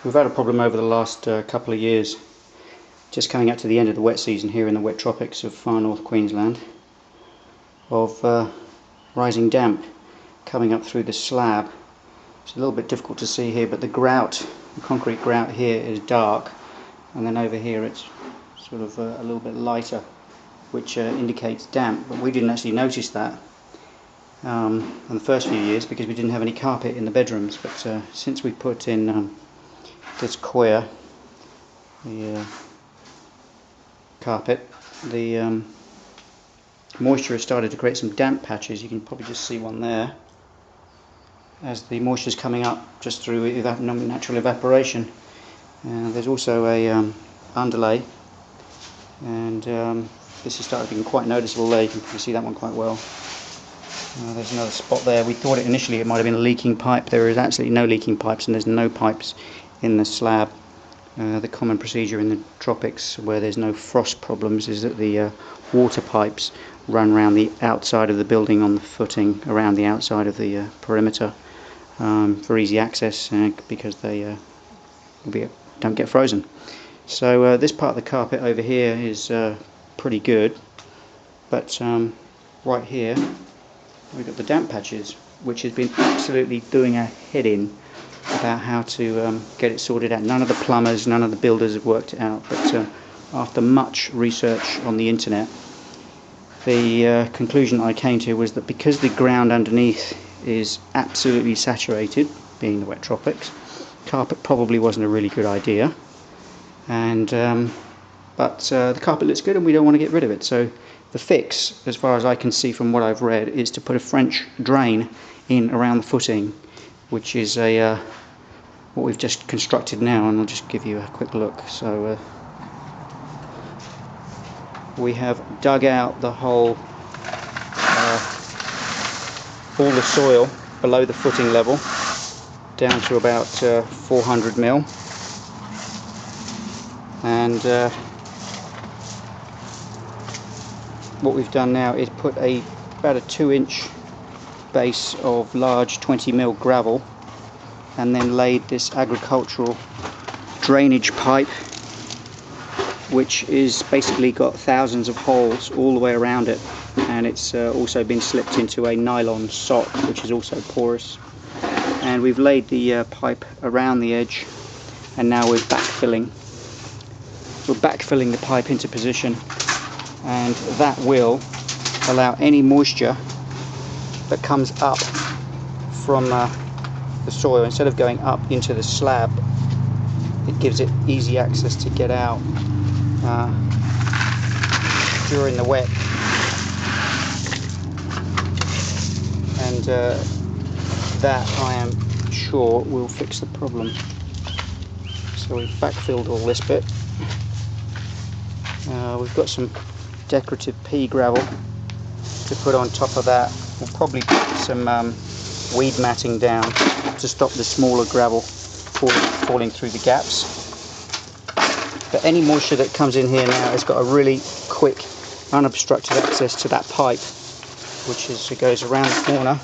We've had a problem over the last couple of years, just coming up to the end of the wet season here in the wet tropics of far north Queensland, of rising damp coming up through the slab. It's a little bit difficult to see here, but the grout, the concrete grout here is dark, and then over here it's sort of a little bit lighter, which indicates damp, but we didn't actually notice that in the first few years because we didn't have any carpet in the bedrooms. But since we put in this coya, the carpet, the moisture has started to create some damp patches. You can probably just see one there as the moisture is coming up just through natural evaporation. There's also a underlay, and this has started being quite noticeable there. You can probably see that one quite well. There's another spot there. We thought initially it might have been a leaking pipe. There is absolutely no leaking pipes, and there's no pipes in the slab. The common procedure in the tropics where there's no frost problems is that the water pipes run around the outside of the building on the footing, around the outside of the perimeter, for easy access, because they don't get frozen. So this part of the carpet over here is pretty good, but right here we've got the damp patches, which has been absolutely doing our head in about how to get it sorted out. None of the plumbers, none of the builders have worked it out, but after much research on the internet, the conclusion I came to was that because the ground underneath is absolutely saturated, being the wet tropics, carpet probably wasn't a really good idea. And but the carpet looks good and we don't want to get rid of it. So the fix, as far as I can see from what I've read, is to put a French drain in around the footing, which is what we've just constructed now, and I'll just give you a quick look. So we have dug out the whole, all the soil below the footing level down to about 400 mil, and what we've done now is put about a 2-inch base of large 20 mil gravel, and then laid this agricultural drainage pipe, which is basically got thousands of holes all the way around it, and it's also been slipped into a nylon sock, which is also porous. And we've laid the pipe around the edge, and now we're backfilling the pipe into position, and that will allow any moisture that comes up from the soil, instead of going up into the slab, it gives it easy access to get out during the wet. And that, I am sure, will fix the problem. So we've backfilled all this bit. We've got some decorative pea gravel to put on top of that. We'll probably put some weed matting down to stop the smaller gravel falling through the gaps. But any moisture that comes in here now has got a really quick, unobstructed access to that pipe, which it goes around the corner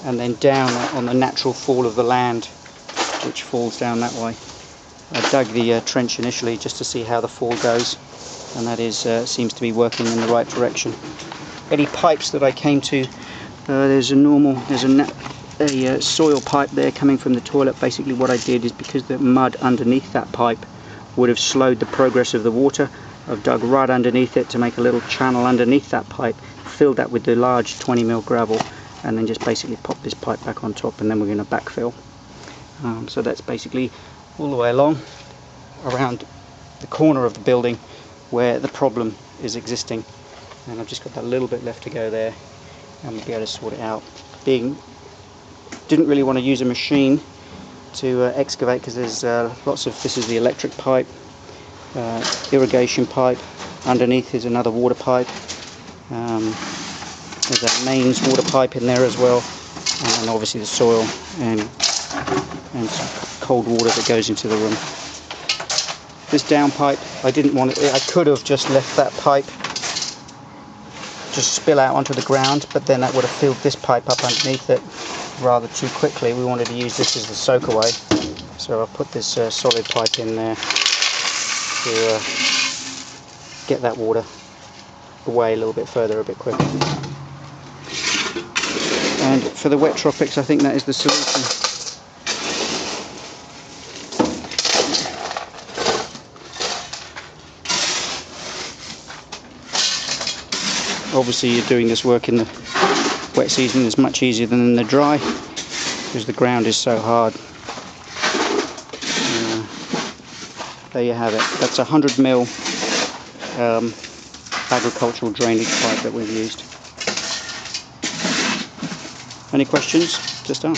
and then down on the natural fall of the land, which falls down that way. I dug the trench initially just to see how the fall goes, and that seems to be working in the right direction. Any pipes that I came to, there's a soil pipe there coming from the toilet. Basically what I did is, because the mud underneath that pipe would have slowed the progress of the water, I've dug right underneath it to make a little channel underneath that pipe, filled that with the large 20 mil gravel, and then just basically pop this pipe back on top, and then we're going to backfill. So that's basically all the way along around the corner of the building where the problem is existing, and I've just got that little bit left to go there, and we'll be able to sort it out. Didn't really want to use a machine to excavate, because there's this is the electric pipe, irrigation pipe, underneath is another water pipe, there's a mains water pipe in there as well, and then obviously the soil and cold water that goes into the room. This down pipe, I could have just left that pipe just spill out onto the ground, but then that would have filled this pipe up underneath it, rather too quickly, we wanted to use this as the soakaway. So I've put this solid pipe in there to get that water away a little bit further, a bit quicker. And for the wet tropics, I think that is the solution. Obviously, you're doing this work in the wet season is much easier than in the dry because the ground is so hard. There you have it. That's a 100mm agricultural drainage pipe that we've used. Any questions? Just ask.